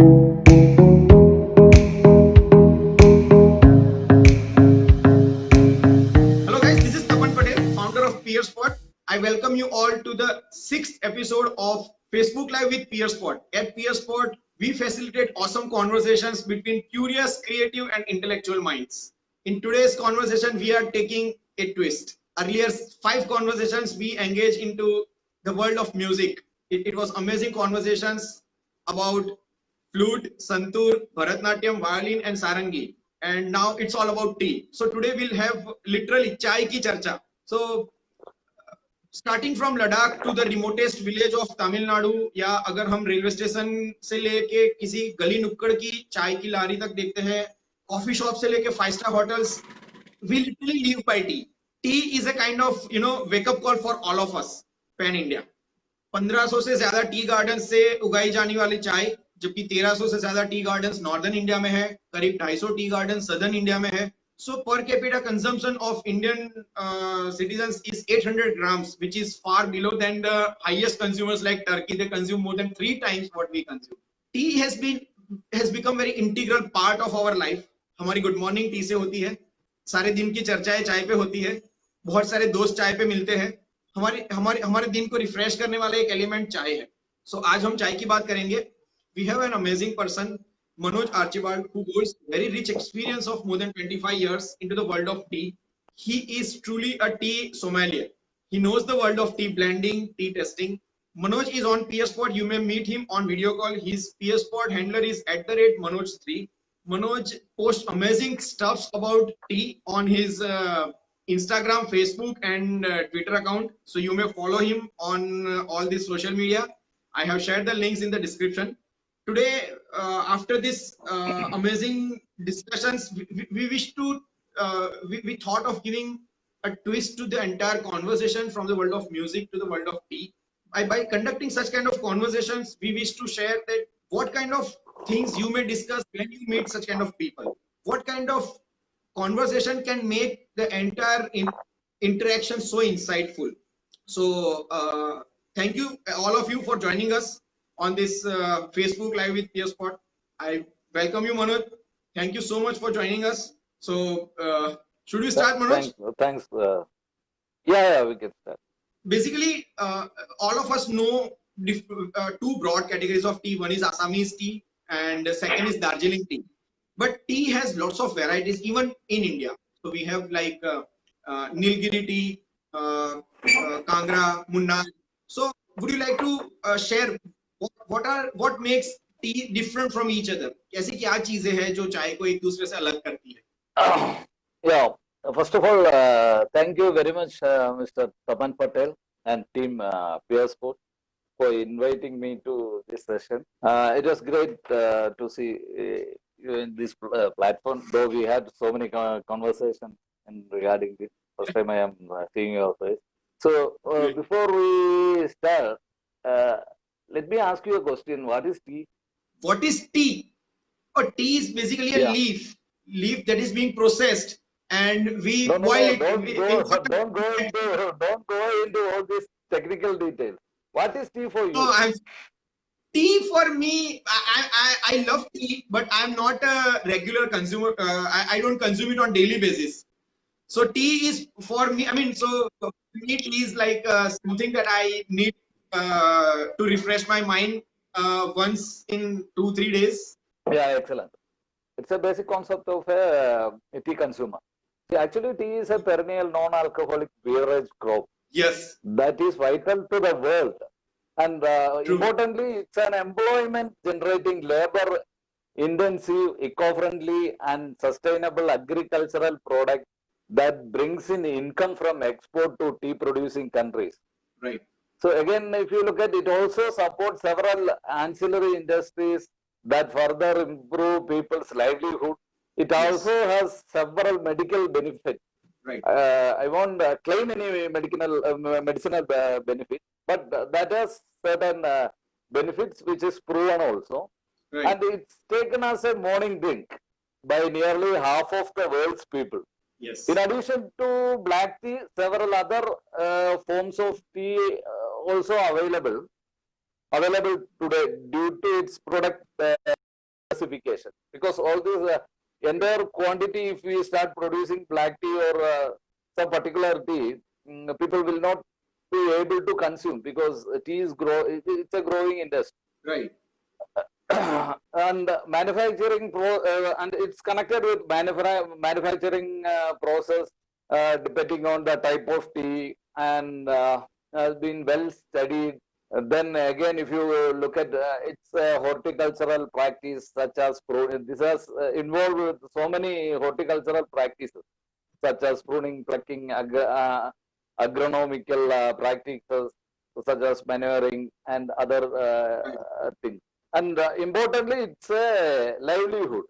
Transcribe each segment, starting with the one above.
Hello guys, this is Tapan Patel, founder of PeerSpot. I welcome you all to the sixth episode of Facebook Live with PeerSpot. At PeerSpot, we facilitate awesome conversations between curious, creative, and intellectual minds. In today's conversation, we are taking a twist. Earlier, 5 conversations we engaged into the world of music. It was amazing conversations about flute, santur, Bharatnatyam, violin, and sarangi. And now it's all about tea. So today we'll have literally chai ki charcha. So starting from Ladakh to the remotest village of Tamil Nadu, या अगर हम railway station से लेके किसी गली नुक्कड़ की चाय की लारी तक देखते हैं, कॉफी शॉप से लेके 5 star hotels, we literally live by tea. Tea is a kind of wake up call for all of us pan India. 1500 से ज्यादा टी गार्डन से उगाई जाने वाली चाय, जबकि 1300 से ज्यादा टी गार्डन्स नॉर्दर्न इंडिया में है, करीब 250 टी गार्डन सदर्न इंडिया में है. So per capita consumption of Indian citizens is 800 grams, which is far below than the highest consumers like Turkey. They consume more than 3 times what we consume. Tea has become very integral part of our life. हमारी good morning tea से होती है, सारे दिन की चर्चाएं चाय पे होती है, बहुत सारे दोस्त चाय पे मिलते हैं. हमारे हमारे हमारे दिन को रिफ्रेश करने वाला एक एलिमेंट चाय है. सो आज हम चाय की बात करेंगे. We have an amazing person, Manoj Archibald, who holds very rich experience of more than 25 years into the world of tea. He is truly a tea sommelier. He knows the world of tea blending, tea testing. Manoj is on PeerSpot. You may meet him on video call. His PeerSpot handler is @Manoj D. Manoj posts amazing stuffs about tea on his Instagram, Facebook, and Twitter account. So you may follow him on all these social media. I have shared the links in the description. Today, after this amazing discussions, we wish to we thought of giving a twist to the entire conversation from the world of music to the world of tea. By conducting such kind of conversations, we wish to share that what kind of things you may discuss when you meet such kind of people. What kind of conversation can make the entire interaction so insightful. So thank you all of you for joining us on this Facebook Live with PeerSpot. I welcome you, Manoj. Thank you so much for joining us. So should we start, Manoj? Thanks. Yeah, we can start. Basically, all of us know 2 broad categories of tea. One is Assamese tea and the second is Darjeeling tea. But tea has lots of varieties even in India. So we have like Nilgiri tea, Kangra, Munna. So would you like to share what makes tea different from each other? ऐसी क्या चीजें हैं जो चाय को एक दूसरे से अलग करती है? Yeah, first of all, thank you very much, Mr. Tapan Patel and team PeerSpot for inviting me to this session. It was great to see you in this platform, though we had so many conversations regarding this. First time I am seeing your face. So before we start, let me ask you a question. What is tea? What is tea? Oh, tea is basically a leaf that is being processed, and we boil it. Don't go into all these technical details. What is tea for you? No, tea for me, I love tea, but I'm not a regular consumer. I don't consume it on daily basis. So tea is for me. I mean, so for me, tea is like something that I need to refresh my mind once in 2-3 days. Yeah, excellent. It's a basic concept of a tea consumer. See, actually, tea is a perennial non-alcoholic beverage crop. Yes. That is vital to the world. And importantly, it's an employment generating labor intensive, eco-friendly and sustainable agricultural product that brings in income from export to tea producing countries. Right. So again, if you look at it, also supports several ancillary industries that further improve people's livelihood. It also has several medical benefits. Right. I won't claim any medicinal benefit, but that has certain benefits which is proven also. Right. And it's taken as a morning drink by nearly half of the world's people. Yes. In addition to black tea, several other forms of tea also available today due to its product diversification, because all this entire quantity, if we start producing black tea or some particular tea, people will not be able to consume, because tea is it's a growing industry. Right. And manufacturing and it's connected with manufacturing process, depending on the type of tea, and has been well studied. Then again, if you look at its horticultural practice, such as this has involved with so many horticultural practices, such as pruning, plucking, agronomical practices, such as manuring and other things. And importantly, it's a livelihood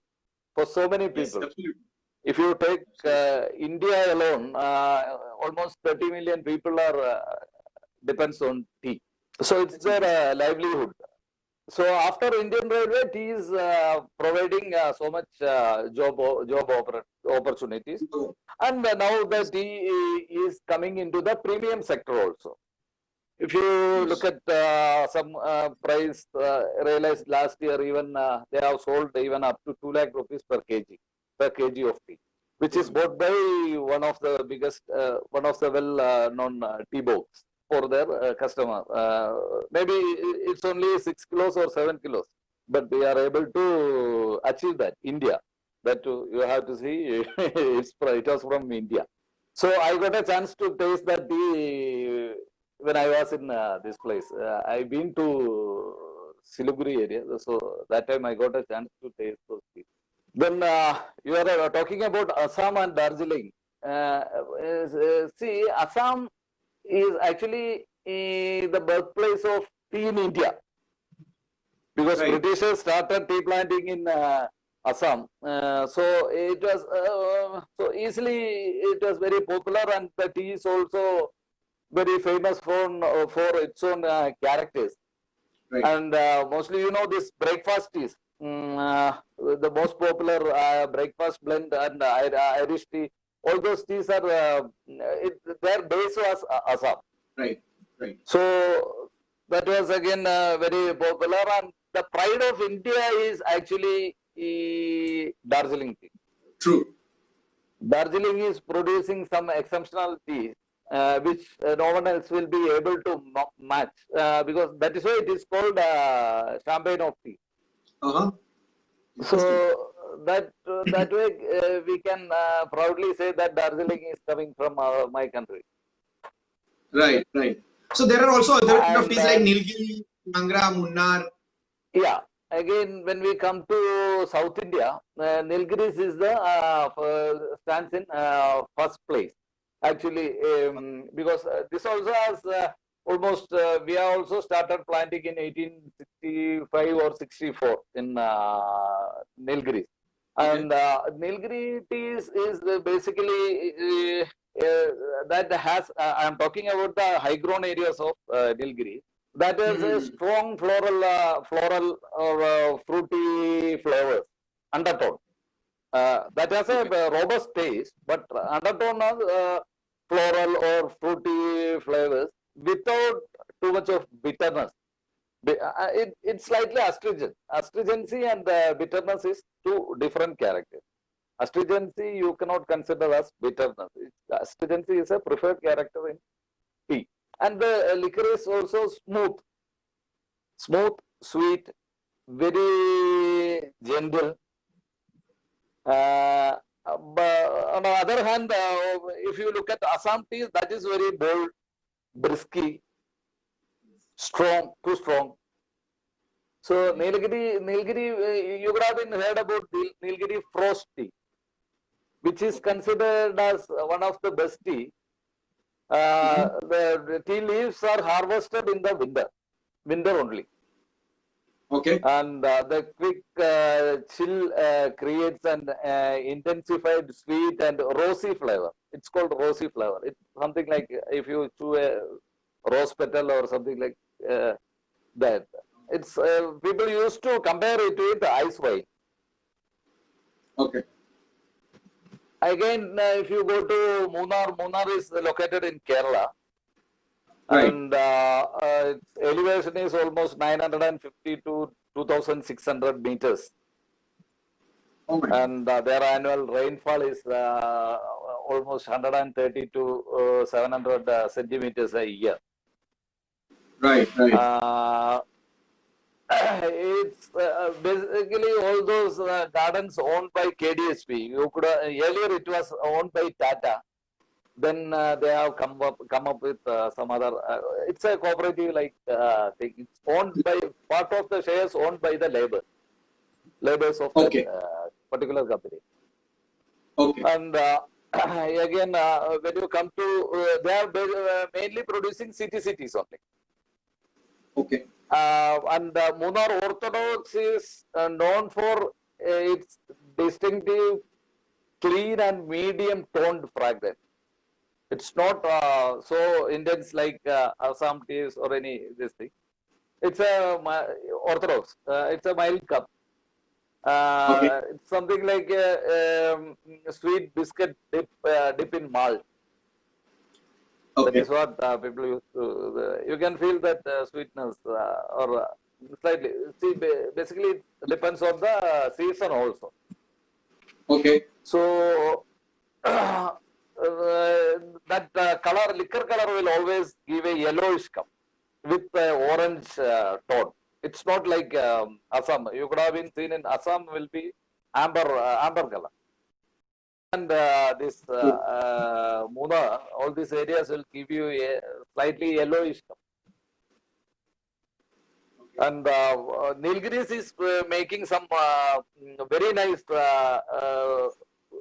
for so many Yes, people. absolutely. If you take India alone, almost 30 million people are depends on tea. So it's their livelihood. So after Indian Railway, tea is providing so much job opportunities. And now the tea is coming into the premium sector also. If you look at some price realized last year, even they have sold even up to 2 lakh rupees per kg of tea, which is bought by one of the biggest, one of the well-known tea boats for their customer. Maybe it's only 6 kilos or 7 kilos, but they are able to achieve that. India, that you have to see, it was from India. So I got a chance to taste that tea when I was in this place. I've been to Siliguri area, so that time I got a chance to taste those tea. Then you are talking about Assam and Darjeeling. See, Assam is actually the birthplace of tea in India, because Right. Britishers started tea planting in Assam. So it was so easily, it was very popular, and the tea is also very famous for its own characters. Right. And mostly, you know, this breakfast teas, the most popular breakfast blend and Irish tea, all those teas are, their base was Assam. Right. Right. So that was again very popular, and the pride of India is actually Darjeeling tea. True. Darjeeling is producing some exceptional teas, which no one else will be able to match, because that is why it is called champagne of tea. Uh-huh. So that way we can proudly say that Darjeeling is coming from my country. Right. Right. So there are also other kind of And, teas like Nilgiri, Kangra, Munnar. Yeah, again, when we come to South India, Nilgiri is the stands in first place. Actually, because this also has almost, we have also started planting in 1865 or 64 in Nilgiri. And Nilgiri tea is basically that has, I am talking about the high grown areas of Nilgiri. That is a strong floral or fruity flavors, undertone. That has a robust taste, but undertone of floral or fruity flavors without too much of bitterness. It's slightly astringent. Astringency and bitterness is two different characters. Astringency you cannot consider as bitterness. Astringency is a preferred character in tea. And the liquor is also smooth, sweet, very gentle. But on the other hand, if you look at Assam tea, that is very bold, brisky, strong, too strong. So Nilgiri, you would have been heard about Nilgiri frost tea, which is considered as one of the best tea. The tea leaves are harvested in the winter only. Okay. And the quick chill creates an intensified sweet and rosy flavor. It's called rosy flavor. It's something like if you chew a rose petal or something like that. It's people used to compare it with ice wine. Okay. Again, if you go to Munnar is located in Kerala. Right. And its elevation is almost 950 to 2,600 meters. Oh my God. And their annual rainfall is almost 130 to 700 centimeters a year. Right, right. It's basically all those gardens owned by KDSP. You could earlier it was owned by Tata. Then they have come up with some other. It's a cooperative like thing. It's owned by part of the shares owned by the laborers of that Okay, particular company. okay, And again, when you come to, they are mainly producing cities only. okay, And Munnar Orthodox is known for its distinctive, clean and medium toned fragrance. It's not so intense like Assam teas or any this thing. It's a Orthodox. It's a mild cup. okay, It's something like sweet biscuit dip in malt. That okay, is what people used to. You can feel that sweetness or slightly. See, basically, it depends on the season also. okay, So that color, liquor color, will always give a yellowish cup with orange tone. It's not like Assam. You could have been seen in Assam will be amber color. And this Muna, all these areas will give you a slightly yellowish color. And Nilgiris is making some very nice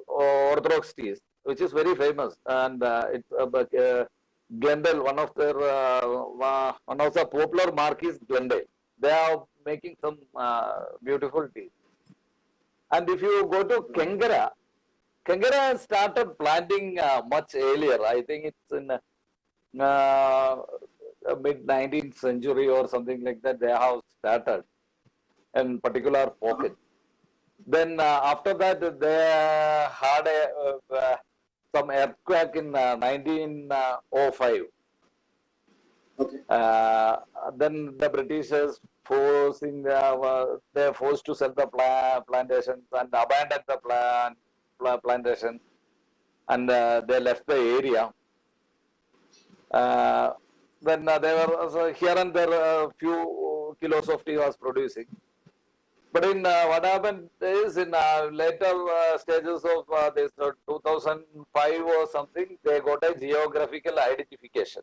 Orthodox teas, which is very famous. And it's Glendale, one of the popular marques, Glendale. They are making some beautiful teas. And if you go to Kangra, Kangra started planting much earlier. I think it's in mid 19th century or something like that. They have started in particular pocket. Then after that, they had some earthquake in 1905. okay, Then the Britishers they're forced to sell the plantations and abandon the plantations, and they left the area. Then there were here and there a few kilos of tea was producing. But in what happened is in later stages of this 2005 or something, they got a geographical identification.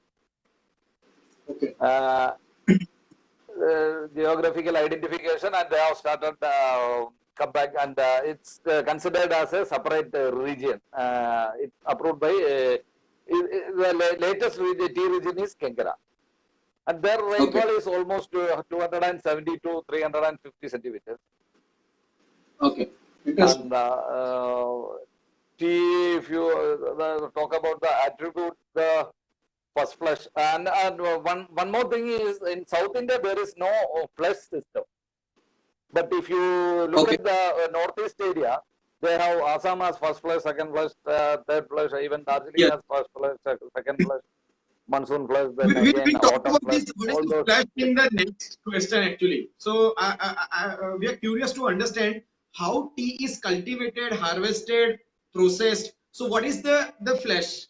okay, Geographical identification, and they have started come back, and it's considered as a separate region. It's approved by the latest tea region is Kangra, and their rainfall okay, is almost 270 to 350 centimeters. okay. And Interesting. tea, if you talk about the attribute, the first flush, and one more thing is in South India there is no flush system. But if you look Okay, at the northeast area, they have Assam has first flush, second flush, third flush, even Darjeeling yes. has first flush, second flush, monsoon flush, then We'll again talk autumn about flush, this. What is all the those. flash in the next question actually? So we are curious to understand how tea is cultivated, harvested, processed. So what is the flash?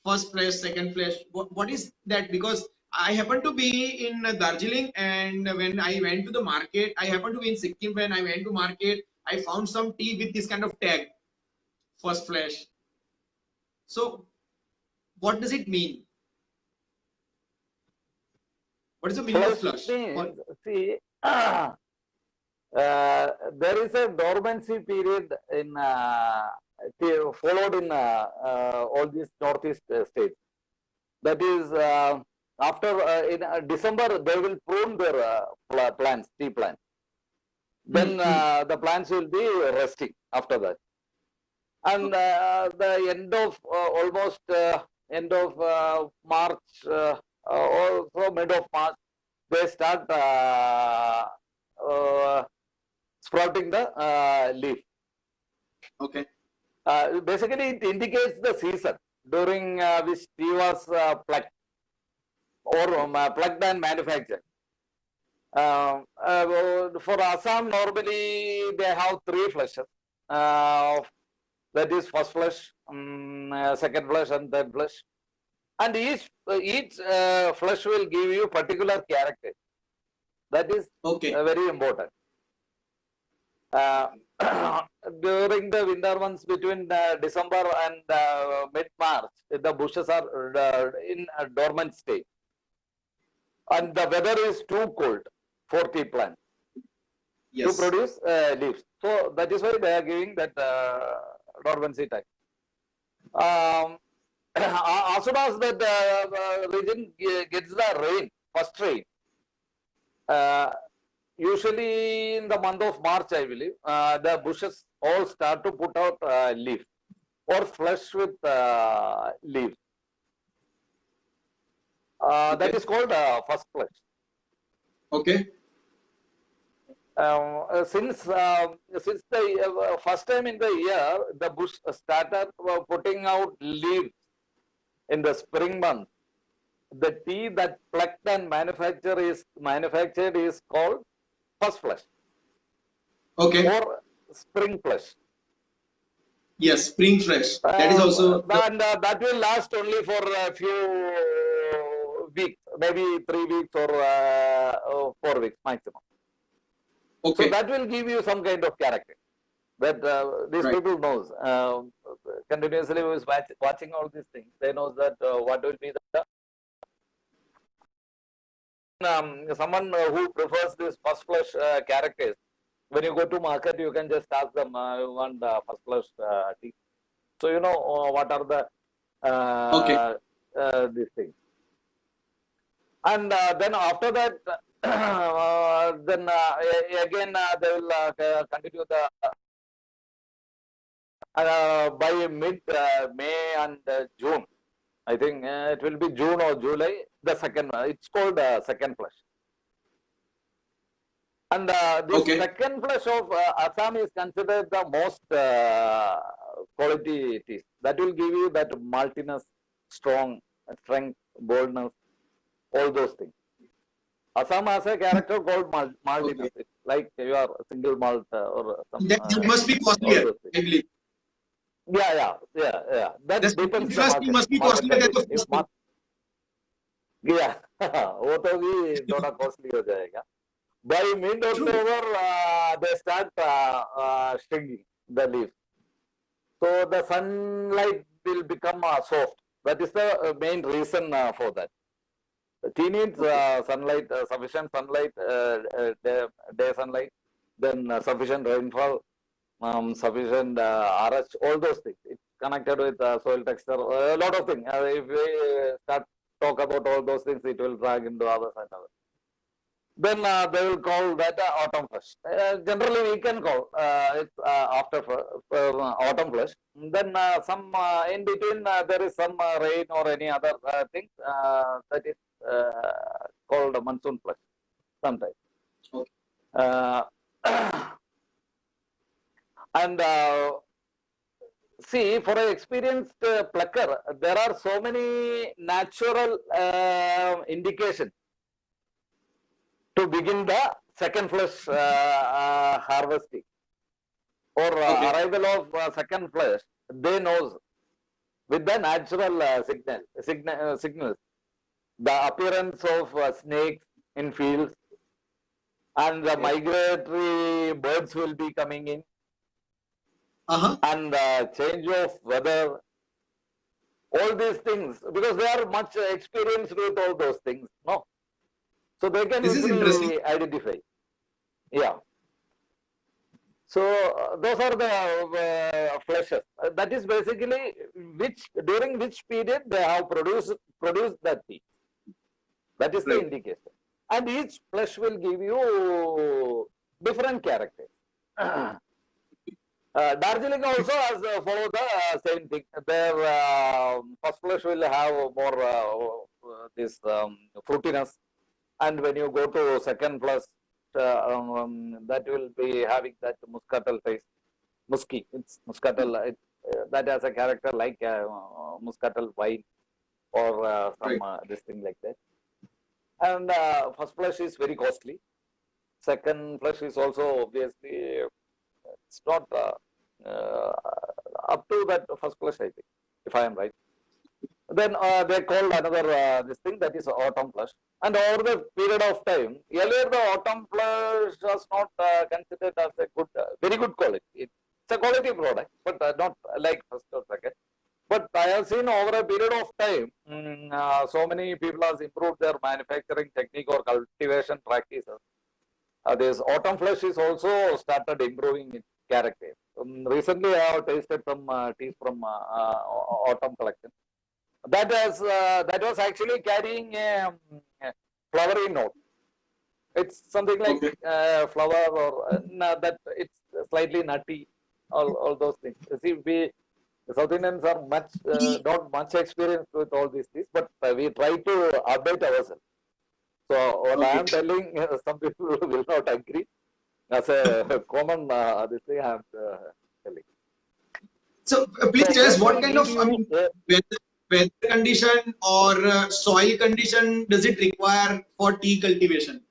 First flash, second flash. What is that? Because I happen to be in Darjeeling, and when I went to the market, I happen to be in Sikkim. When I went to market, I found some tea with this kind of tag, first flash. So what does it mean? What is the meaning of Flush flush? means, see, there is a dormancy period in followed in all these northeast states. That is, after in December, they will prune their plants, tea plants. Then the plants will be resting after that. And Okay. the end of almost end of March or so mid of March, they start sprouting the leaf. Okay. Basically, it indicates the season during which tea was plucked or plucked and manufactured. For Assam, normally they have three flushes. that is first flush, second flush, and third flush. And each flush will give you particular character. That is Okay. very important. During the winter months between December and mid-March, the bushes are in a dormant state. And the weather is too cold for tea plants to Yes. produce leaves. So that is why they are giving that dormancy time. As soon as that region gets the rain, first rain, usually in the month of March, I believe, the bushes all start to put out leaf or flush with leaves. That is called first flush. Okay. Since the first time in the year, the bush started putting out leaves in the spring month. The tea that plucked and manufactured is called first flush Okay. or spring flush. Yes, spring fresh. That is also And that will last only for a few weeks, maybe 3 weeks or 4 weeks maximum. okay. So that will give you some kind of character that these Right. people knows continuously who is watching all these things. They knows that what will be the someone who prefers this first flush characters. When you go to market, you can just ask them, you want first flush tea. So you know what are the Okay. these things. And then after that, then again they will continue the by mid May and June. I think it will be June or July. The second, it's called second flush. And this Okay. second flush of Assam is considered the most quality tea. That will give you that maltiness, strength, boldness, all those things. Assam has a character called maltiness. Okay. It's like you are single malt or some That must be all costlier, those things. I believe. Yeah. That The depends spring the fresh tea market. must be Market costlier than the condition. If first one. yeah, वो तो भी थोड़ा costly हो जाएगा. By mid True. October, they start shrinking the leaves. So the sunlight will become soft. That is the main reason for that. The tea needs sunlight, sufficient sunlight, day sunlight, then sufficient rainfall, sufficient RH, all those things. It's connected with soil texture, a lot of things. If we start talk about all those things, it will drag into others and others. Then they will call that autumn flush. Generally, we can call it after autumn flush. Then some in between there is some rain or any other thing that is called monsoon flush sometimes. Okay. And see, for an experienced plucker, there are so many natural indications to begin the second flush harvesting or Okay. arrival of second flush. They knows with the natural signals, the appearance of snakes in fields, and the Okay. migratory birds will be coming in, Uh-huh. and change of weather, all these things, because they are much experienced with all those things, no? So they can This is interesting. easily identify. Yeah. So those are the flushes. That is basically during which period they have produced that tea. That is the Right. indication. And each flush will give you different characters. Darjeeling also has followed the same thing. Their first flush will have more this fruitiness, and when you go to second flush, that will be having that muscatel taste. Musky, it's muscatel. That has a character like muscatel wine or some Right. this thing like that. And first flush is very costly. Second flush is also obviously it's not uh, up to that first flush, I think, if I am right. Then they called another this thing, that is autumn flush. And over the period of time, earlier the autumn flush was not considered as a good, very good quality. It's a quality product, but not like first or second. But I have seen over a period of time, so many people have improved their manufacturing technique or cultivation practices. This autumn flush is also started improving its character. Recently, I have tasted some teas from autumn collection. That was actually carrying a flowery note. It's something like Okay. flower or that it's slightly nutty. All those things. See, we South Indians are much Tea. not much experienced with all these things, but we try to update ourselves. So what I Okay. am telling, some people will not agree. As a common this thing I am telling. So please So tell us first what will kind give of, I you mean, weather condition or soil condition does it require for tea cultivation?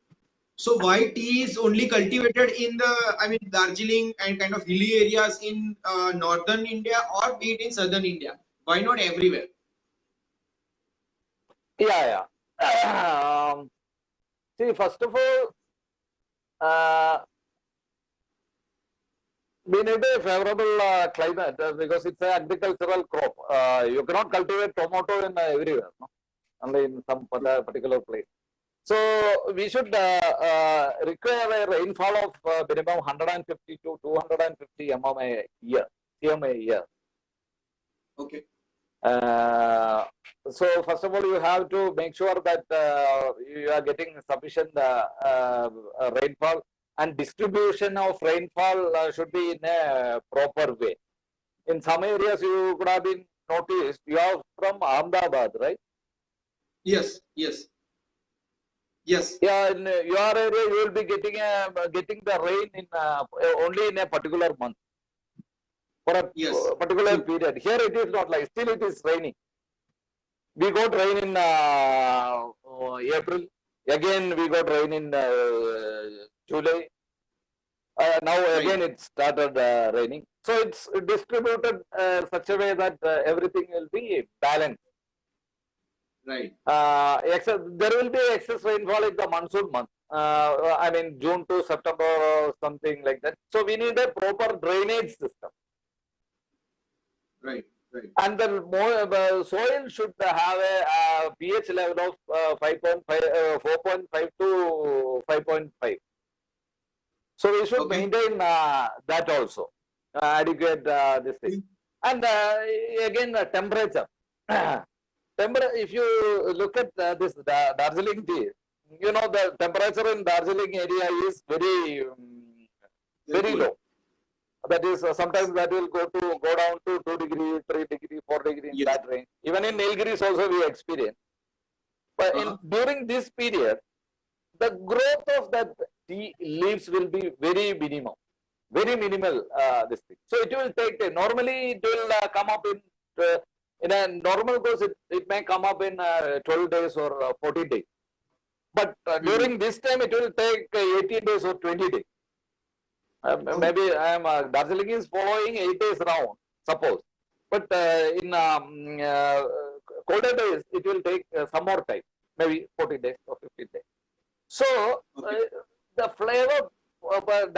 So why tea is only cultivated in the, I mean, Darjeeling and kind of hilly areas in northern India or be it in southern India? Why not everywhere? yeah. See, first of all, uh, we need a favorable climate because it's an agricultural crop. You cannot cultivate tomato in everywhere, no? Only in some particular place. So we should require a rainfall of minimum 150 to 250 a year, cm a year. Okay. Uh, so first of all, you have to make sure that you are getting sufficient rainfall, and distribution of rainfall should be in a proper way. In some areas, you could have been noticed. You are from Ahmedabad, right? Yes. Yes. Yes. Yeah, in your area, you will be getting the rain in only in a particular month for a Yes. particular True. period. Here it is not like. Still, it is raining. We got rain in April. Again, we got rain in July. Now Right. again it started raining. So it's distributed such a way that everything will be balanced. Right. There will be excess rainfall in the monsoon month. I mean June to September or something like that. So we need a proper drainage system. Right. Right. And the soil should have a pH level of 5.5, 4.5 to 5.5. So we should Okay. maintain that also, adequate this thing. And again, temperature. If you look at this Darjeeling tea, you know the temperature in Darjeeling area is very Cool. low. That is sometimes that will go down to 2 degree, 3 degree, 4 degree in Yes. that range. Even in Nilgiri also we experience. But during this period, the growth of that tea leaves will be very minimum, very minimal. This thing. So it will take normally it will come up in a normal course. It may come up in 12 days or 14 days. But during this time, it will take 18 days or 20 days. Maybe Darjeeling is following 8 days round, suppose. But in colder days, it will take some more time, maybe 14 days or 15 days. So the flavor,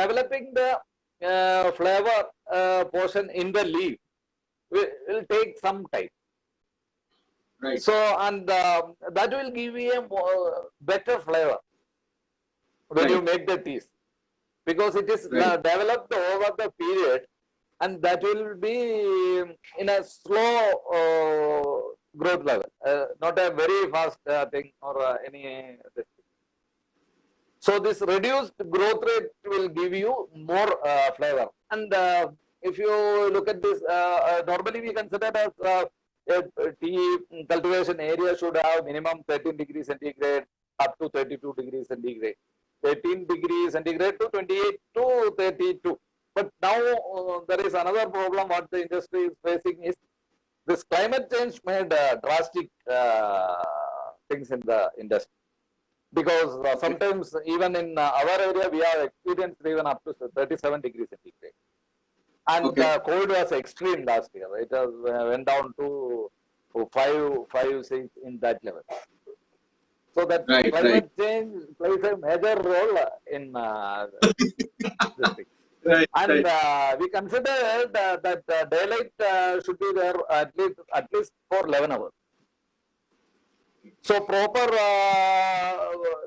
developing the flavor portion in the leaf will take some time. Right. So, and that will give you a better flavor when you make the teas, because it is developed over the period, and that will be in a slow growth level, not a very fast thing or any. So this reduced growth rate will give you more flavor. And if you look at this, normally we consider as tea cultivation area should have minimum 13 degrees centigrade up to 32 degrees centigrade. 13 degrees centigrade to 28 to 32. But now there is another problem what the industry is facing is this climate change made drastic things in the industry. Because sometimes even in our area we have experienced even up to 37 degrees centigrade. And Okay. cold was extreme last year. It was went down to 6 in that level. So that Right. Right. climate change plays a major role in this thing. Right. And Right. we considered that daylight should be there at least for 11 hours. So proper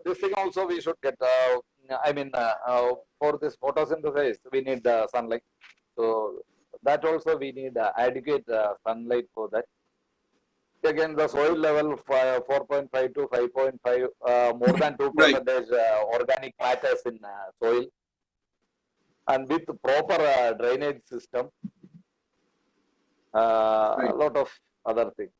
this thing also we should get. For this photosynthesis, we need sunlight. So that also we need adequate sunlight for that. Again, the soil level 4.5 to 5.5, more than 2 Right. percentage organic matters in soil, and with proper drainage system, Right. a lot of other things.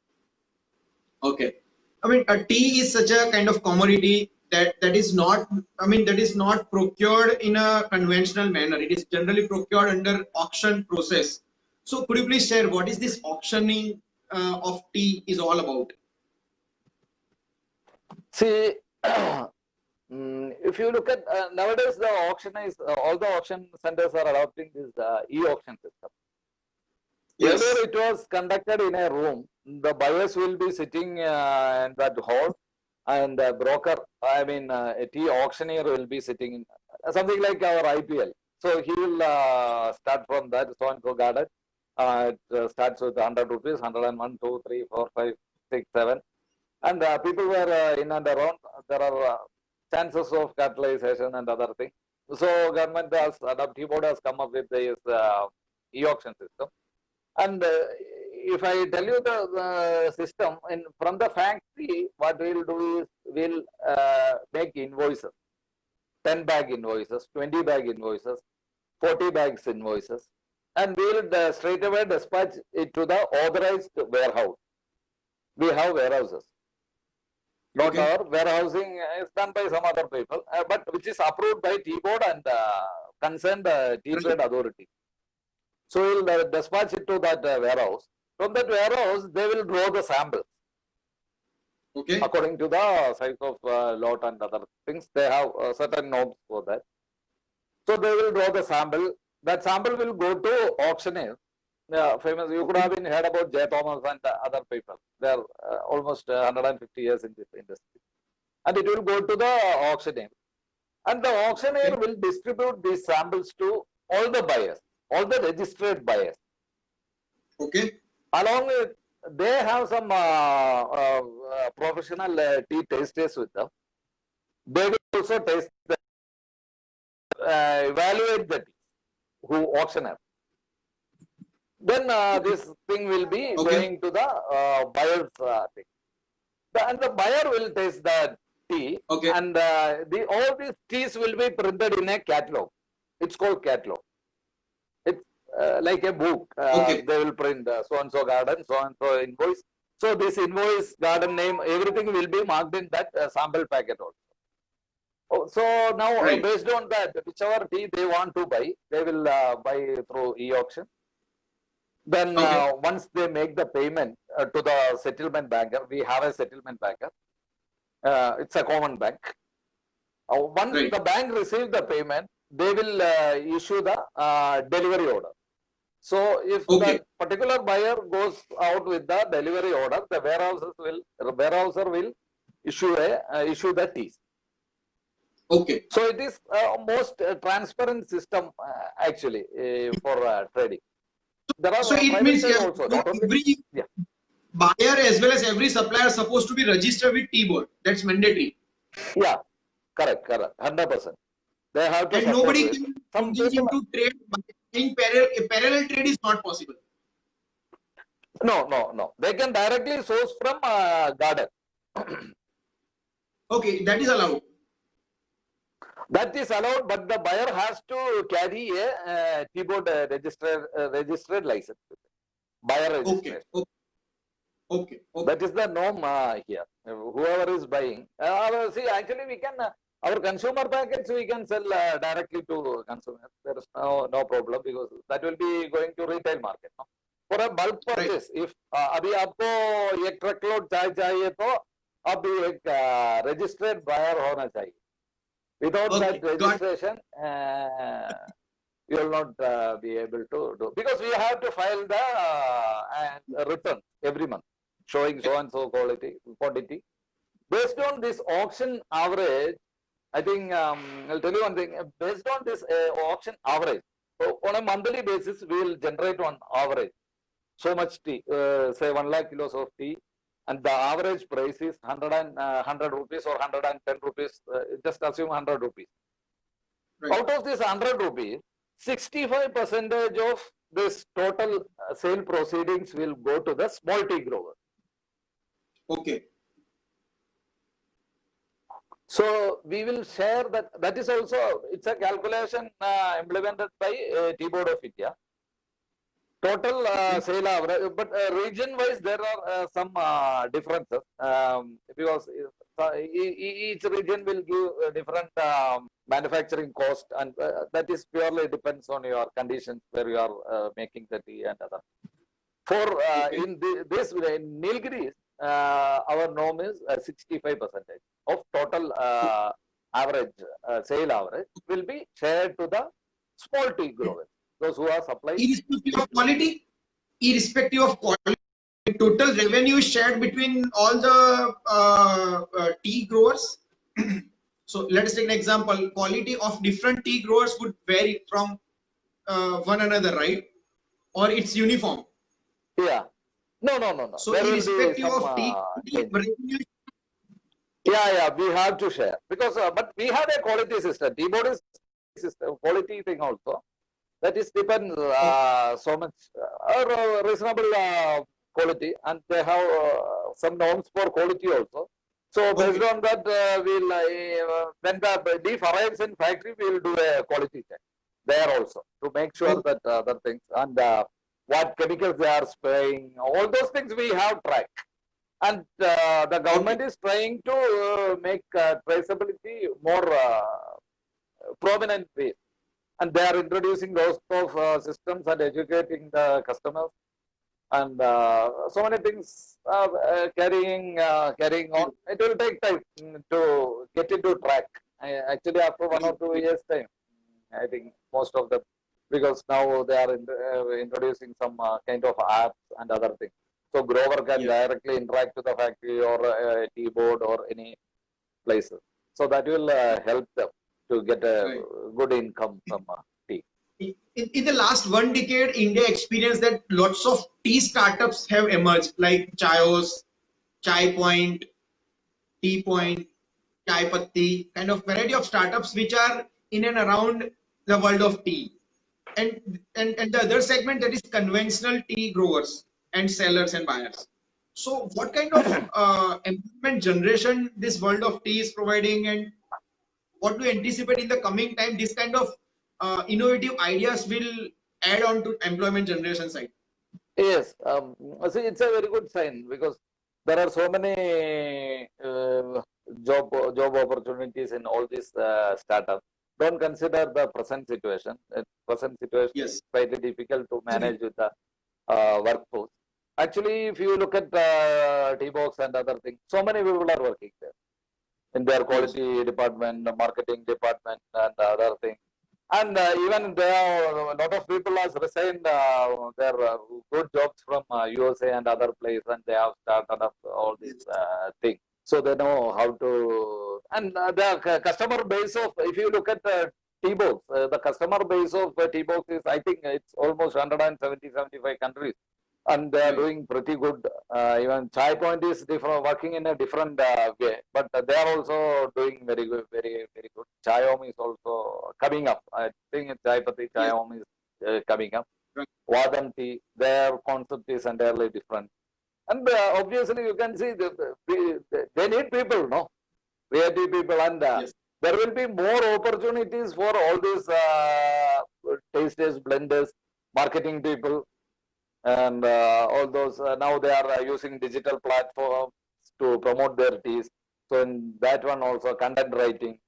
Okay. I mean, a tea is such a kind of commodity that is not. I mean, that is not procured in a conventional manner. It is generally procured under auction process. So, could you please share what is this auctioning of tea is all about? See, if you look at nowadays, the auction is all the auction centers are adopting this e-auction system. Earlier, Yes. it was conducted in a room. The buyers will be sitting in that hall, and the broker, a tea auctioneer will be sitting in something like our IPL. So he will start from that so and so garden. It starts with 100 rupees, 101, 2, 3, 4, 5, 6, 7. And people were in and around. There are chances of capitalization and other things. So government has adopted, board has come up with this e-auction system. And if I tell you the system, from the factory, what we'll do is we'll make invoices, 10 bag invoices, 20 bag invoices, 40 bags invoices, and we'll straight away dispatch it to the authorized warehouse. We have warehouses. Not Okay. our warehousing is done by some other people, but which is approved by tea board and concerned tea Right. trade authority. So we'll dispatch it to that warehouse. From that warehouse, they will draw the samples Okay. according to the size of lot and other things. They have certain norms for that. So they will draw the sample. That sample will go to auctioneer. Famous, you could Okay. have been heard about J. Thomas and other people. They are almost 150 years in this industry. And it will go to the auctioneer. And the auctioneer Okay. will distribute these samples to all the buyers, all the registered buyers. Okay. Along with, they have some professional tea tasters with them. They will also taste, evaluate the tea, who auctioneer. Then this thing will be Okay. going to the buyer's thing. And the buyer will taste the tea, Okay. and all these teas will be printed in a catalog. It's called catalog. It's like a book. Okay. They will print so and so garden, so and so invoice. So this invoice, garden name, everything will be marked in that sample packet also. Oh, so now Right. based on that, whichever tea they want to buy, they will buy through e-auction. Then Okay. once they make the payment to the settlement banker, we have a settlement banker. It's a common bank. Once Right. the bank receives the payment, they will issue the delivery order. So if Okay. that particular buyer goes out with the delivery order, the warehouser will issue the teas. Okay. So it is most transparent system actually for trading. There are So it private means side also, not only. every Yeah. buyer as well as every supplier are supposed to be registered with T-board. That's mandatory. Yeah, correct, 100%. They have to And support nobody this. can Some engage people, into trade by in parallel. A parallel trade is not possible. no. They can directly source from garden. Okay, that is allowed. That is allowed, but the buyer has to carry a keyboard registered license. Buyer Okay. registration. Okay. Okay. Okay. That is the norm here. Whoever is buying, see, actually, we can our consumer packets we can sell directly to consumers. There is no problem because that will be going to retail market. No? For a bulk Right. purchase, if अभी आपको एक ट्रकलोड चाय चाहिए तो अब एक registered buyer होना चाहिए. Without Okay. that Got registration, you will not be able to do, because we have to file the return every month showing so and so quantity. Based on this auction average, I think I'll tell you one thing. Based on this auction average, so on a monthly basis, we will generate on average so much tea, say 1 lakh kilos of tea, and the average price is 100 rupees or 110 rupees. Just assume 100 rupees. Right. Out of this 100 rupees, 65% of this total sale proceedings will go to the small tea grower. Okay. So we will share that. That is also, it's a calculation implemented by Tea Board of India. Total sale average, but region-wise there are some differences, because each region will give different manufacturing cost, and that is purely depends on your conditions where you are making the tea and other. For in this in Nilgiri, our norm is 65% of total average sale average will be shared to the small tea growers, those who are supplying. Irrespective of quality, total revenue is shared between all the tea growers. So let us take an example. Quality of different tea growers would vary from one another, right? Or it's uniform. Yeah. No. So there irrespective will be some, of tea revenue. Yeah, we have to share, because but we have a quality system. Tea Board is system, quality thing also. That is depends so much reasonable quality, and they have some norms for quality also. So based on that, we'll when the leaf arrives in factory, we will do a quality check there also to make sure that other things, and what chemicals they are spraying, all those things we have track. And the government is trying to make traceability more prominent way, and they are introducing those of systems and educating the customers, and so many things carrying on. It will take time to get into track. Actually, after 1 or 2 years time, I think most of them, because now they are introducing some kind of apps and other things. So grower can directly interact with the factory or tea board or any places. So that will help them to get a good income from tea. In the last 1 decade, India experienced that lots of tea startups have emerged, like Chayos, Chai Point, Tea Point, Chai Patti, kind of variety of startups which are in and around the world of tea. And the other segment, that is conventional tea growers and sellers and buyers. So what kind of employment generation this world of tea is providing, and what do you anticipate in the coming time this kind of innovative ideas will add on to employment generation side? Yes, see, it's a very good sign, because there are so many job opportunities in all these startups. Don't consider the present situation. Present situation is quite difficult to manage with the workforce. Actually, if you look at tea box and other things, so many people are working there in their quality department, the marketing department, and other things. And even there are a lot of people has resigned their good jobs from USA and other places, and they have started up all these things. So they know how to, and the customer base of, if you look at tea box, the customer base of tea box is, I think it's almost 175 countries. And they are doing pretty good. Even Chai Point is different, working in a different way, but they are also doing very good, very good. Chai Home is also coming up. I think Chai Patti, Chai Home is coming up. Vadam Tea, their concept is entirely different. And obviously, you can see they need people, no? Creative people, and there will be more opportunities for all these tasters, blenders, marketing people. And all those now they are using digital platforms to promote their teas. So in that one also, content writing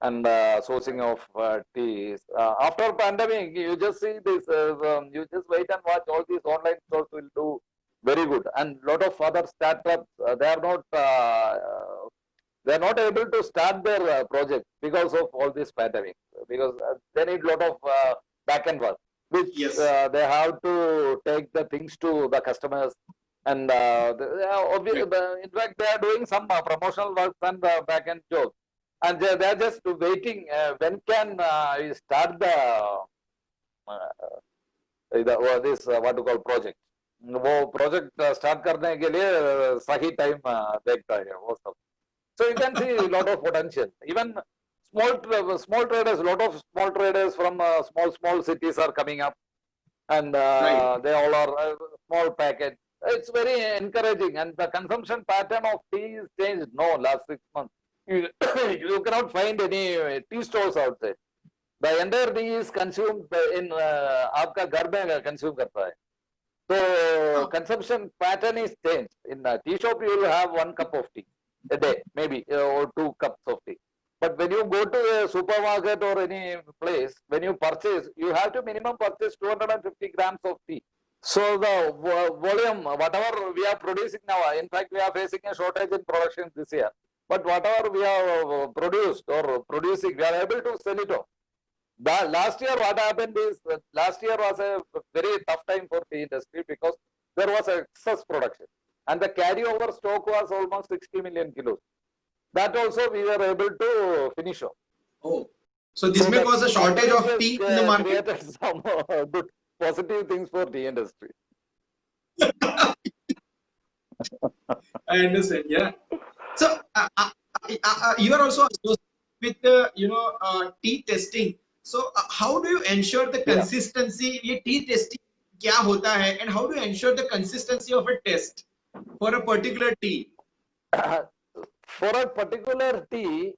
and sourcing of teas. After pandemic, you just see this. You just wait and watch. All these online stores will do very good. And lot of other startups, they are not able to start their project because of all this pandemic. Because they need lot of back end work, which Yes. they have to take the things to the customers. And in fact, they are doing some promotional work and back end jobs. And they are just waiting when can we start this what to call project. वो project start करने के लिए सही time देखता है वो सब. So you can see a lot of potential. Even small traders, a lot of small traders from small cities are coming up, and Right. they all are small packet. It's very encouraging, and the consumption pattern of tea is changed. No, last 6 months, you, you cannot find any tea stores outside. The entire tea is consumed in आपका घर में consume करता है. So consumption pattern is changed. In a tea shop, you will have 1 cup of tea a day, maybe, or 2 cups of tea. But when you go to a supermarket or any place, when you purchase, you have to minimum purchase 250 grams of tea. So the volume, whatever we are producing now, in fact, we are facing a shortage in production this year. But whatever we have produced or producing, we are able to sell it off. Last year, what happened is last year was a very tough time for the industry because there was excess production, and the carryover stock was almost 60 million kilos. That also we were able to finish off. Oh, so this may cause a shortage of tea in the market. Created some good positive things for the industry. I understand. Yeah. So you are also associated with the tea testing. So how do you ensure the consistency? ये tea testing क्या होता है, and how do you ensure the consistency of a test for a particular tea? For a particular tea,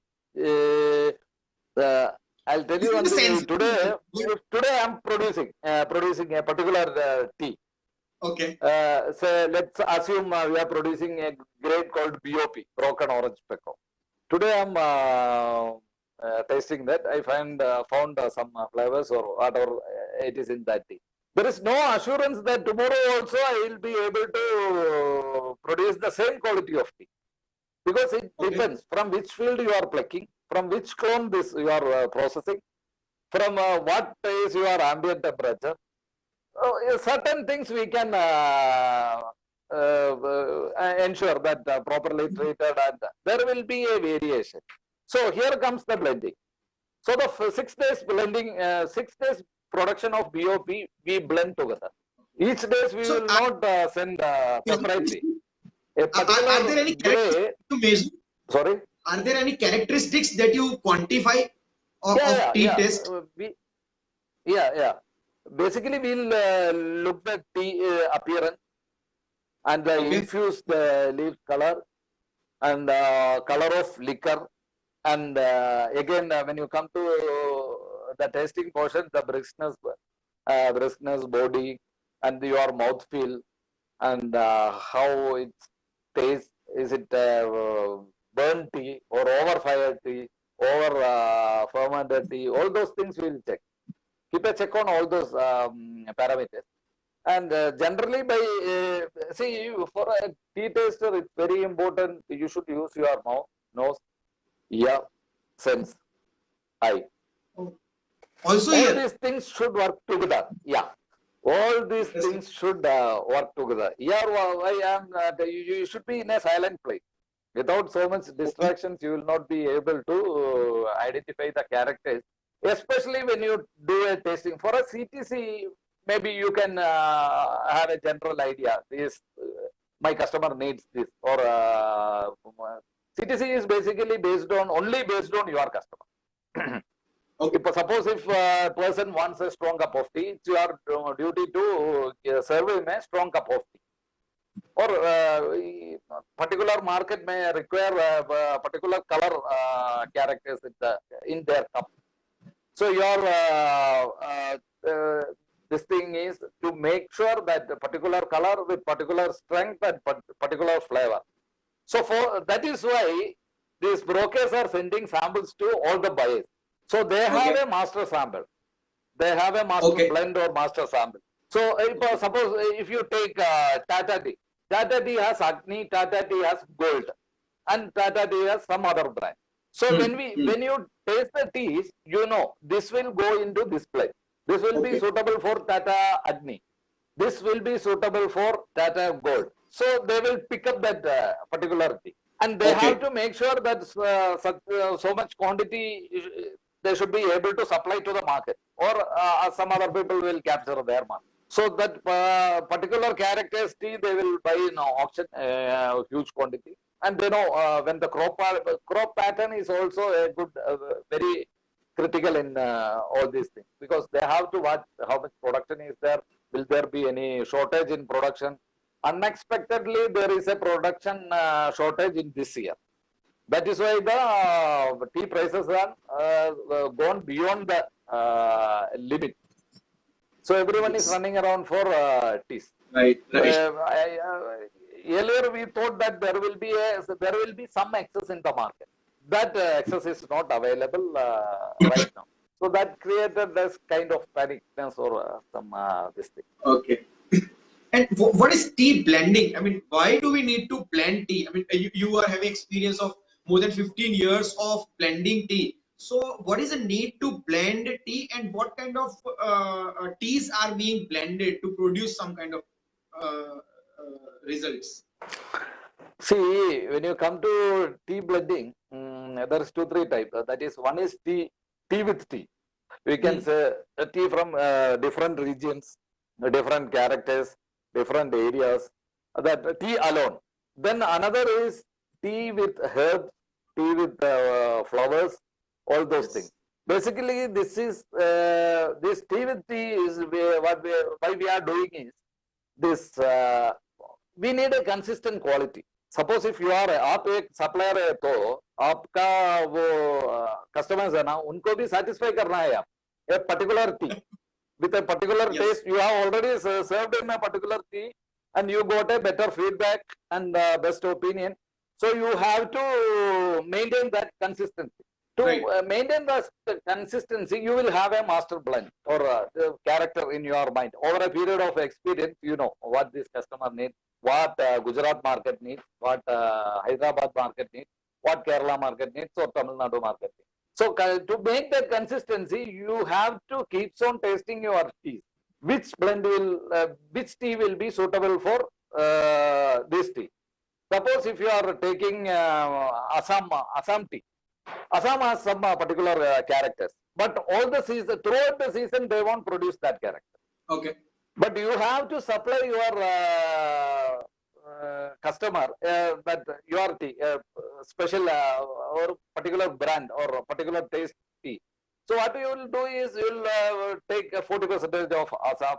I'll tell you one thing. Today I'm producing a particular tea. Okay. So let's assume we are producing a grade called BOP, Broken Orange Pekoe. Today I'm tasting that. I found some flavors or whatever it is in that tea. There is no assurance that tomorrow also I will be able to produce the same quality of tea, because it depends from which field you are plucking, from which clone this you are processing, from what is your ambient temperature. Certain things we can ensure that properly treated, and there will be a variation. So here comes the blending. So the 6 days blending, 6 days production of BOP, we blend together. Each days we will not send separately. Are there any characteristics to measure? Sorry? Are there any characteristics that you quantify of tea test? Basically, we'll look at tea appearance and the infused leaf color and color of liquor. And again, when you come to the tasting portion, the briskness, body, and your mouth feel, and how it tastes. Is it burnt tea or over fired tea, over fermented tea? All those things we'll check. Keep a check on all those parameters. And generally, by see, for a tea taster, it's very important. You should use your mouth, nose, ear, sense, eye. Also, all these things should work together. Yeah, all these things should work together. You should be in a silent place. Without so much distractions, you will not be able to identify the characters. Especially when you do a tasting for a CTC, maybe you can have a general idea. This my customer needs this, or CTC is basically only based on your customer. Suppose if a person wants a strong cup of tea, it's your duty to serve him a strong cup of tea. Or particular market may require particular color characters in their cup. So your this thing is to make sure that the particular color with particular strength and particular flavor. So that is why these brokers are sending samples to all the buyers. So they have a master sample. They have a master blend or master sample. So suppose if you take Tata Tea. Tata Tea has Agni, Tata Tea has Gold, and Tata Tea has some other brand. So when you taste the teas, you know this will go into this blend. This will be Okay. suitable for Tata Agni. This will be suitable for Tata Gold. So they will pick up that particular tea. And they have Okay. to make sure that so much quantity they should be able to supply to the market, or some other people will capture their market. So that particular characters tea they will buy in auction, huge quantity, and they know when the crop pattern is also a good, very critical in all these things, because they have to watch how much production is there. Will there be any shortage in production? Unexpectedly, there is a production shortage in this year. That is why the tea prices are gone beyond the limit. So everyone is Yes. running around for teas. Right. Right. Earlier we thought that there will be some excess in the market. That excess is not available right now. So that created this kind of panicness or some this thing. Okay. And what is tea blending? I mean, why do we need to blend tea? I mean, you are having experience of more than 15 years of blending tea. So, what is the need to blend tea, and what kind of teas are being blended to produce some kind of results? See, when you come to tea blending, there is two, three types. That is, one is tea with tea. We can Hmm. say tea from different regions, different characters, different areas. That tea alone. Then another is tea with herbs, tea with flowers, all those things. Yes. Basically, this tea with tea is why we are doing is this. We need a consistent quality. Suppose if you are आप एक supplier है तो आपका वो customers है ना उनको भी सेटिस्फाई करना है आप a particular T with a particular Yes. taste you have already served in a particular tea and you got a better feedback and best opinion, so you have to maintain that consistency. To Right. maintain the consistency you will have a master blend or the character in your mind. Over a period of experience you know what this customer needs, what Gujarat market needs, what Hyderabad market needs, what Kerala market needs, or Tamil Nadu market needs. So to make that consistency, you have to keep on tasting your tea. Which tea will be suitable for this tea? Suppose if you are taking Assam tea, Assam has some particular characters, but all the season throughout the season they won't produce that character. Okay. But you have to supply your customer that your tea, special or particular brand or particular taste tea. So what you will do is you will take 40% of Assam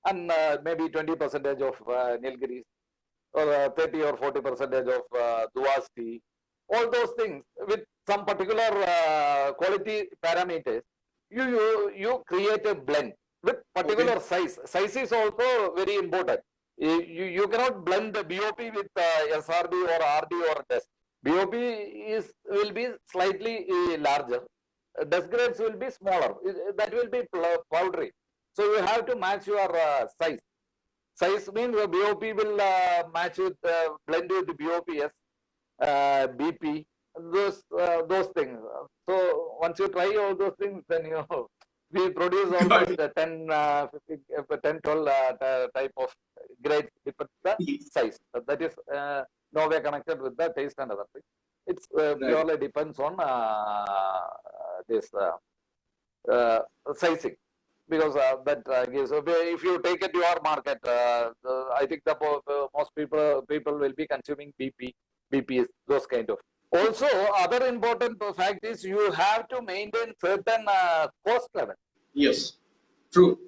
and maybe 20% of Nilgiri, or 30 or 40% of Duas tea. All those things with some particular quality parameters, you create a blend with Okay. particular size. Size is also very important. You cannot blend the BOP with SRD or RD or DES. BOP will be slightly larger. DES grades will be smaller. That will be powdery. So you have to match your size. Size means the BOP will match with blend with the BOPS, BP, those things. So once you try all those things, then you we produce Got almost it. 10, 15, 10, 12 type of grades depends the Yes. size. That is no way connected with the taste and other things. It's Right. purely depends on this sizing, because that gives. If you take it to your market, I think the most people will be consuming BP, BPs, those kind of. Also, other important fact is you have to maintain certain cost level. Yes. True.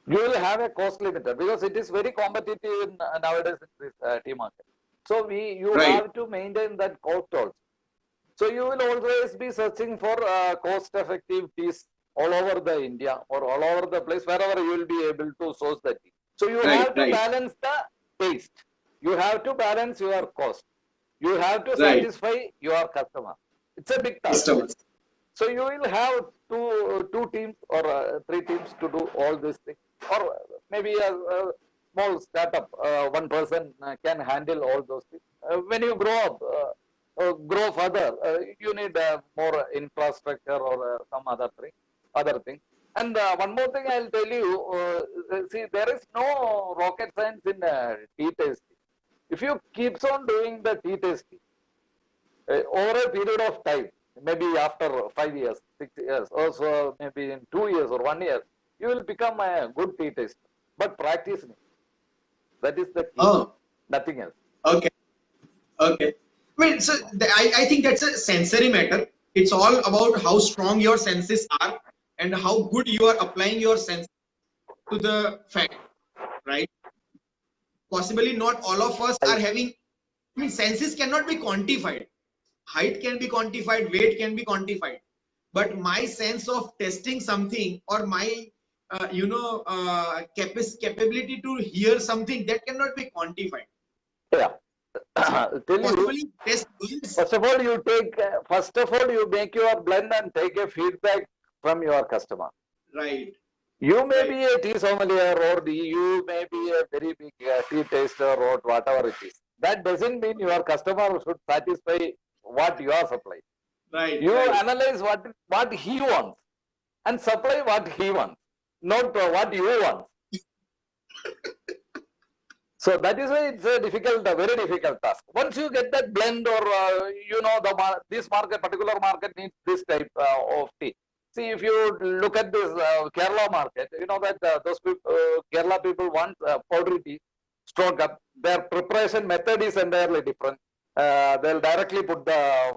You will have a cost limiter because it is very competitive nowadays in this tea market. So you Right. have to maintain that cost also. So you will always be searching for cost-effective teas all over the India or all over the place, wherever you will be able to source the tea. So you Right. have to Right. balance the taste. You have to balance your cost. You have to Right. satisfy your customer. It's a big task. Customers. So you will have two teams or three teams to do all these things, or maybe a small startup, one person can handle all those things. When you grow up, grow further, you need more infrastructure or some other thing. And one more thing I'll tell you, see, there is no rocket science in tea tasting. If you keeps on doing the tea tasting over a period of time, maybe after 5 years, 6 years, or so maybe in 2 years or 1 year, you will become a good tea taster. But practice, that is the key, Oh, nothing else. okay. Okay. I mean, so I think that's a sensory matter. It's all about how strong your senses are and how good you are applying your sense to the fact, right? Possibly not all of us I, are having, I mean, senses cannot be quantified. Height can be quantified, weight can be quantified. But my sense of testing something or my, capability to hear something that cannot be quantified. yeah, So tell you, possibly test builds, first of all, you take, first of all, you make your blend and take a feedback from your customer. right, You may right, be a tea sommelier or you may be a very big tea taster or whatever it is. That doesn't mean your customer should satisfy what you are supplying. right, You right. analyze what he wants and supply what he wants, not what you want. So that is why it's a difficult, a very difficult task. Once you get that blend, or this market, particular market needs this type of tea. See, if you look at this Kerala market, you know that those people, Kerala people want powdery tea, strong up. Their preparation method is entirely different. They'll directly put the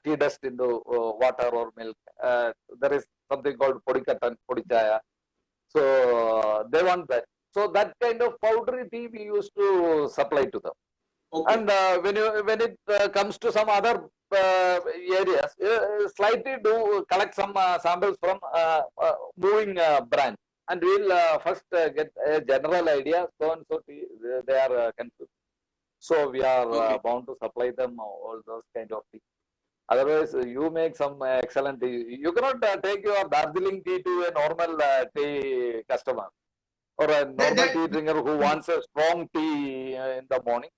tea dust into water or milk. There is something called podikatan, podichaya. So they want that. So that kind of powdery tea we used to supply to them. Okay. And when it comes to some other areas, slightly do collect some samples from moving branch, and we'll first get a general idea. So and so tea, they are confused. So we are Okay. bound to supply them all those kind of tea. Otherwise, you make some excellent tea. You cannot take your Darjeeling tea to a normal tea customer or a That normal that tea drinker who wants a strong tea in the morning.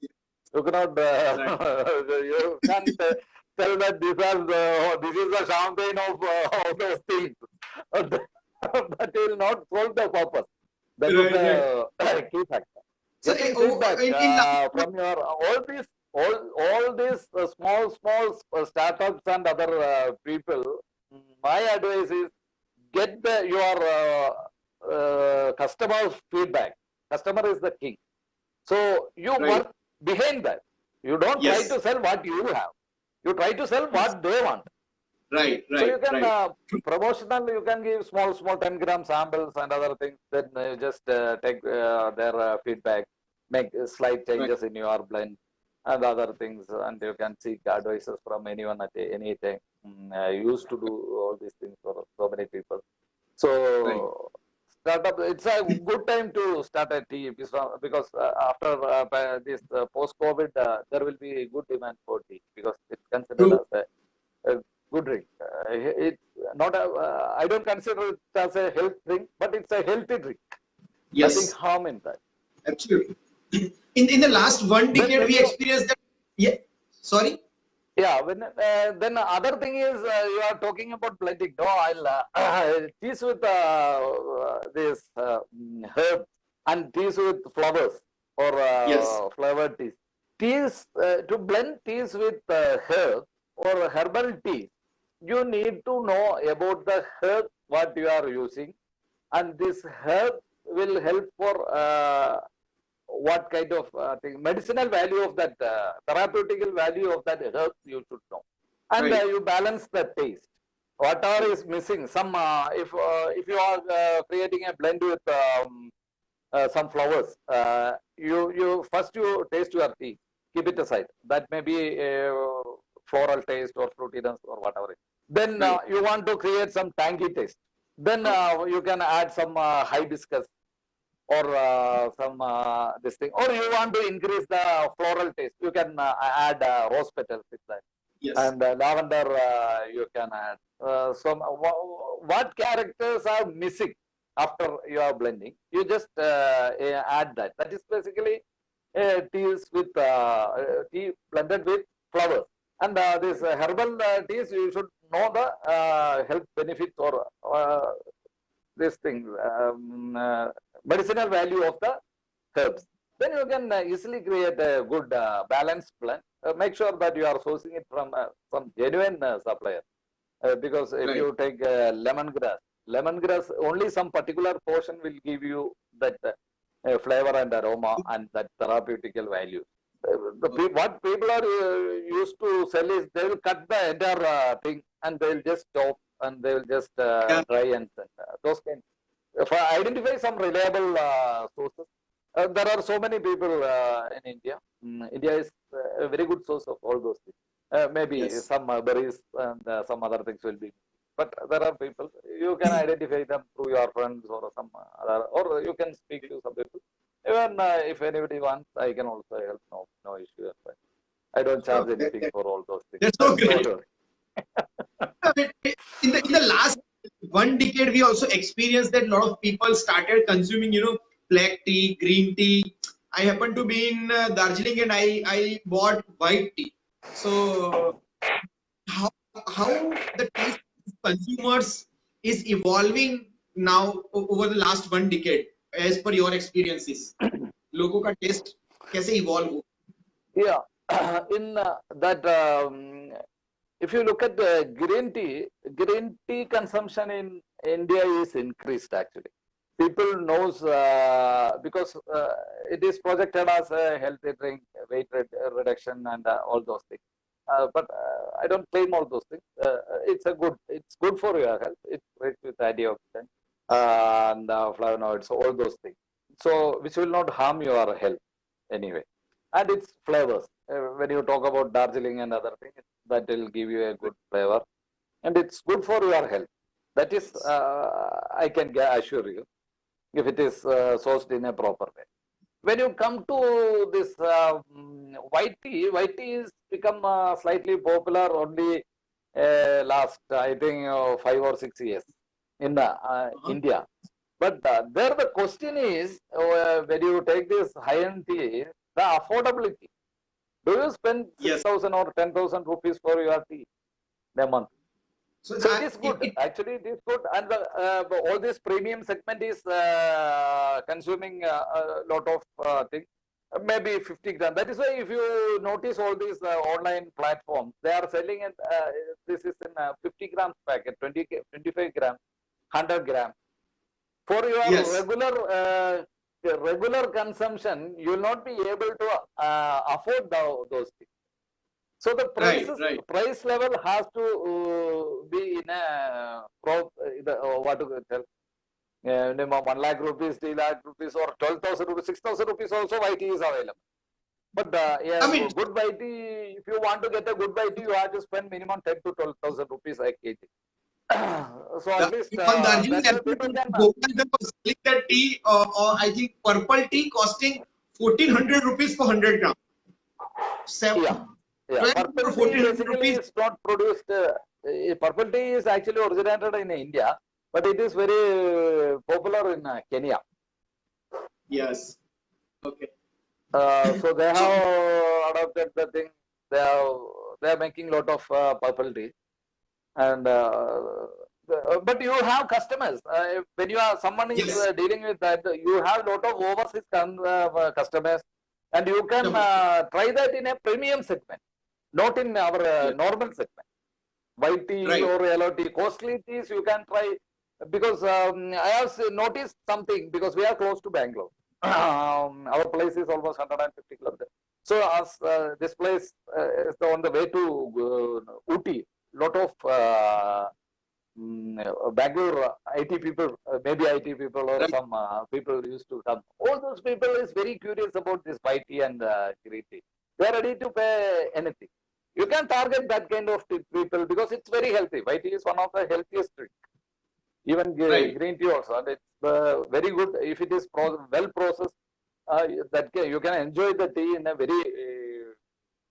You cannot, right. you can't tell that this is the champagne of those things. That will not solve the purpose. That is Right, right. the key factor. So Getting feedback in last from your all these small startups and other people. My advice is get your customer feedback. Customer is the king. So you right. work behind that. You don't try Yes. to sell what you have. You try to sell Yes. what they want. Right, So right, you can right. promotional. You can give small 10-gram samples and other things. Then you just take their feedback, make slight Right. changes in your blend and other things, and you can seek advices from anyone at any time. I used to do all these things for so many people. Right. So startup, it's a good time to start a tea because after this post-COVID, there will be a good demand for tea because it's considered True. as a good drink. It's not a, I don't consider it as a health drink, but it's a healthy drink. Nothing Yes. harm in that. Absolutely. In the last one Then decade, when we you experienced that. Yeah. Sorry. Yeah, when then the other thing is you are talking about blending. No, I'll tease with this herbs and teas with flowers or Yes. flavored teas. Teas to blend teas with herb or herbal teas, you need to know about the herb what you are using, and this herb will help for what kind of thing, medicinal value of that, therapeutical value of that herb you should know. And Right. you balance the taste. Whatever Right. is missing, some if you are creating a blend with some flowers, you first you taste your tea, keep it aside. That may be a floral taste or fruitiness or whatever. Then Right. you want to create some tangy taste. Then Okay. you can add some hibiscus or some this thing, or you want to increase the floral taste, you can add rose petals with that, Yes. and lavender you can add. Some what characters are missing after you are blending, you just add that. That is basically teas with tea blended with flowers. And this herbal teas, you should know the health benefits or this thing, medicinal value of the herbs. Then you can easily create a good balanced plan. Make sure that you are sourcing it from some genuine supplier. Because if Right. you take lemongrass, only some particular portion will give you that flavor and aroma and that therapeutical value. What people are used to sell is they will cut the entire thing and they will just chop and they will just Yeah. dry and send. Those kind. If I identify some reliable sources, there are so many people in India. India is a very good source of all those things. Maybe Yes. some berries and some other things will be, but there are people you can identify them through your friends or some other, or you can speak to some people. Even if anybody wants, I can also help. No issue. I don't charge Oh, anything for all those things. that's so Don't great. worry. In the last 1 decade, we also experienced that a lot of people started consuming, black tea, green tea. I happened to be in Darjeeling and I bought white tea. So how how the taste of consumers is evolving now over the last 1 decade, as per your experiences. लोगों का test कैसे evolve हो? Yeah, in that if you look at the green tea consumption in India is increased actually. People knows because it is projected as a healthy drink, reduction and all those things. I don't claim all those things. It's good for your health. It's rich with antioxidants and flavonoids, all those things. So which will not harm your health anyway. And its flavors. When you talk about Darjeeling and other things, that will give you a good flavor, and it's good for your health. That is, I can assure you, if it is sourced in a proper way. When you come to this white tea is become slightly popular only last, I think, 5 or 6 years in India. But there the question is, when you take this high-end tea, the affordability. Do you spend Yes. 6,000 or 10,000 rupees for your tea a month? So So it is good. Actually, it is good. And all this premium segment is consuming a lot of things. Maybe 50 grams. That is why if you notice all these online platforms, they are selling it. This is in a 50 grams packet, 25 grams, 100 grams. For your yes. regular consumption, you will not be able to afford those things. So the price level has to be in a what to tell, minimum 1 lakh rupees, 3 lakh rupees, or 12,000 rupees, 6,000 rupees also white tea is available. But good white tea, if you want to get a good white tea, you have to spend minimum 10 to 12,000 rupees a kg. So at least on Darjeeling people can. was selling that tea, or I think purple tea costing 1,400 rupees for 100 grams. Yeah. Purple tea basically is not produced. Purple tea is actually originated in India, but it is very popular in Kenya. Yes. Okay. So they have adopted the thing. They are making lot of purple tea, and but you have customers. When you are someone is dealing with that, you have lot of overseas customers, and you can try that in a premium segment, not in our normal segment. White tea or yellow tea, costly teas you can try, because I have noticed something, because we are close to Bangalore. Our place is almost 150 kilometers. So as this place is on the way to Ooty, lot of Bangalore IT people, maybe IT people or some people used to come. All those people is very curious about this white tea and green tea. They are ready to pay anything. You can target that kind of people because it's very healthy. White tea is one of the healthiest drinks. Even green tea also, and it's very good if it is well processed. That you can enjoy the tea in a very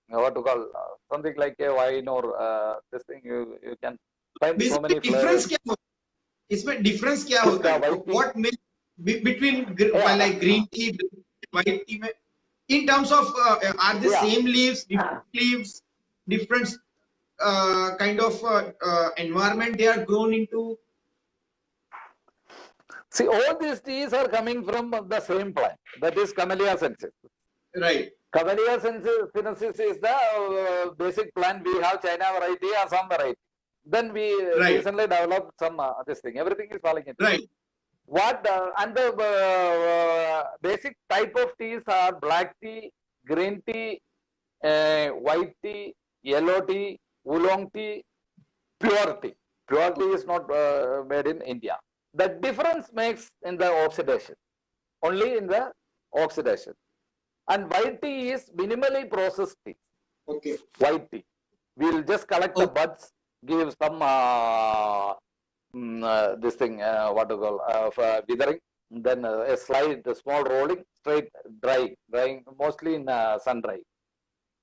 what to call something like a wine or this thing. You can find so many flavors. इसमें difference क्या होता है? What makes between like green tea, white tea? In terms of are the same leaves, different leaves, different kind of environment they are grown into? See, all these teas are coming from the same plant. That is Camellia sinensis. Right. Camellia sinensis is the basic plant. We have China variety, Assam variety. Then we Right. recently developed some this thing. Everything is falling into Right. what and the basic type of teas are black tea, green tea, white tea, yellow tea, oolong tea, pure tea. Pure tea is not made in India. The difference makes in the oxidation, only in the oxidation. And white tea is minimally processed tea. Okay. White tea. We will just collect the buds, give some this thing, what to call, withering, then a small rolling, straight drying mostly in sun dry.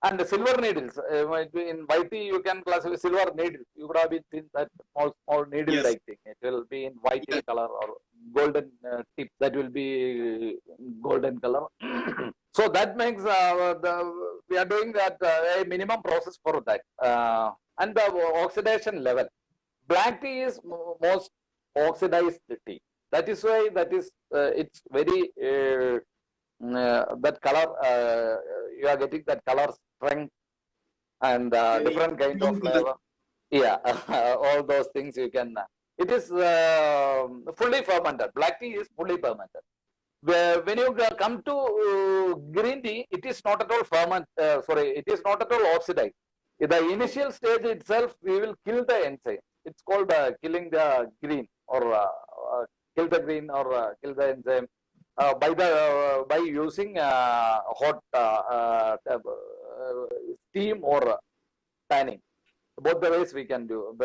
And the silver needles, in white tea you can classify silver needles. You could have been seen that small needle like thing. It will be in white in color or golden tip. That will be golden color. So that makes we are doing that a minimum process for that. And the oxidation level. Black tea is most oxidized tea. That is why it's very that color you are getting that color strength and different kind of flavor. Yeah, all those things you can. It is fully fermented. Black tea is fully fermented. When you come to green tea, it is not at all it is not at all oxidized. In the initial stage itself, we will kill the enzyme. It's called killing the green or kill the green or kill the enzyme by using hot steam or panning. Both the ways we can do.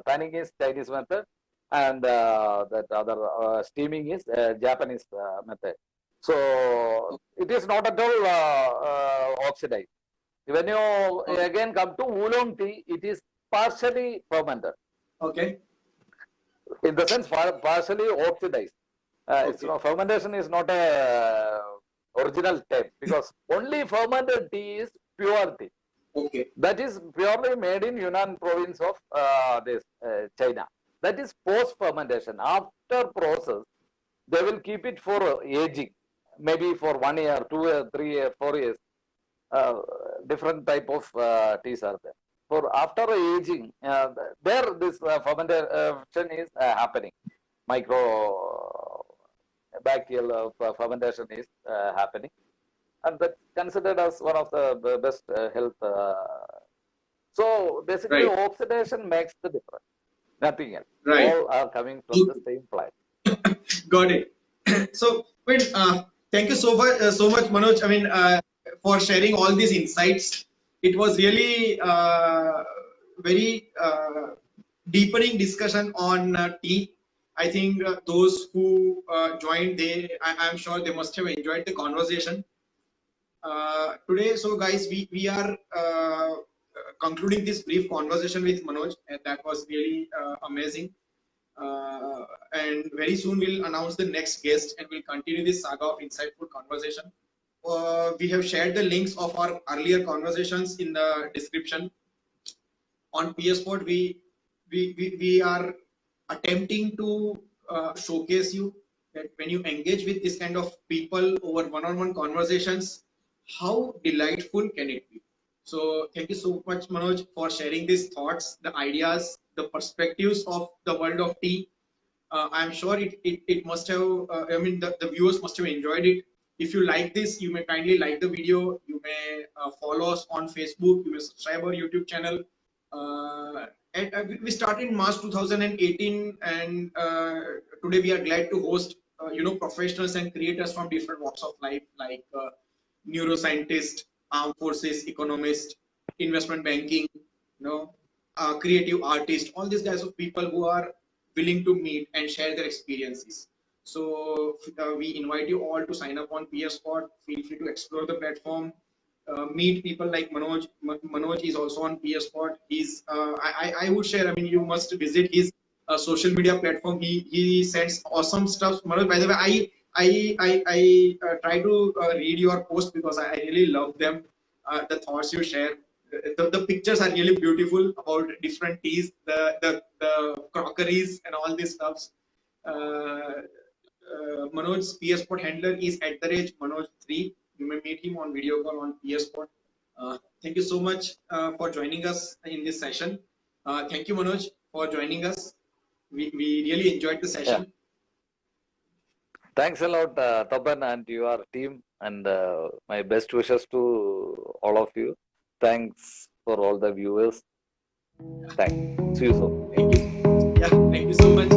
Panning is Chinese method, and that other steaming is Japanese method. So it is not at all oxidized. When you again come to oolong tea, it is partially fermented. Okay. In the sense, partially oxidized. Fermentation is not a original term because only fermented tea is pure tea. Okay. That is purely made in Yunnan province of China. That is post fermentation. After process, they will keep it for aging, maybe for 1 year, 2 years, 3 years, 4 years. Different type of teas are there. For after aging, there this fermentation is happening. Micro bacterial fermentation is happening, and that's considered as one of the best health. So basically, oxidation makes the difference. Nothing else. All are coming from the same plant. Got it. So, thank you so much, Manoj. I mean, for sharing all these insights. It was really very deepening discussion on tea. I think those who joined, I'm sure they must have enjoyed the conversation today. So, guys, we are concluding this brief conversation with Manoj, and that was really amazing. And very soon we'll announce the next guest, and we'll continue this saga of insightful conversation. We have shared the links of our earlier conversations in the description. On PeerSpot, we are attempting to showcase you that when you engage with this kind of people over one-on-one conversations, how delightful can it be? So thank you so much, Manoj, for sharing these thoughts, the ideas, the perspectives of the world of tea. I'm sure it must have, the viewers must have enjoyed it. If you like this, you may kindly like the video. You may follow us on Facebook. You may subscribe our YouTube channel. And we started in March 2018, and today we are glad to host professionals and creators from different walks of life, like neuroscientists, armed forces, economists, investment banking, creative artists, all these guys of people who are willing to meet and share their experiences. So we invite you all to sign up on PeerSpot. Feel free to explore the platform, meet people like Manoj. Manoj is also on PeerSpot. He's I would share. I mean, you must visit his social media platform. He sends awesome stuff. Manoj, by the way, I try to read your post because I really love them. The thoughts you share. The pictures are really beautiful about different teas, the crockeries and all these stuffs. Manoj's PeerSpot handler is @Manoj3. You may meet him on video call on PeerSpot. Thank you so much for joining us in this session. Thank you, Manoj, for joining us. We really enjoyed the Yeah. session. Thanks a lot, Tapan and your team, and my best wishes to all of you. Thanks for all the viewers. Thanks. See you soon. Thank you. Yeah, thank you so much.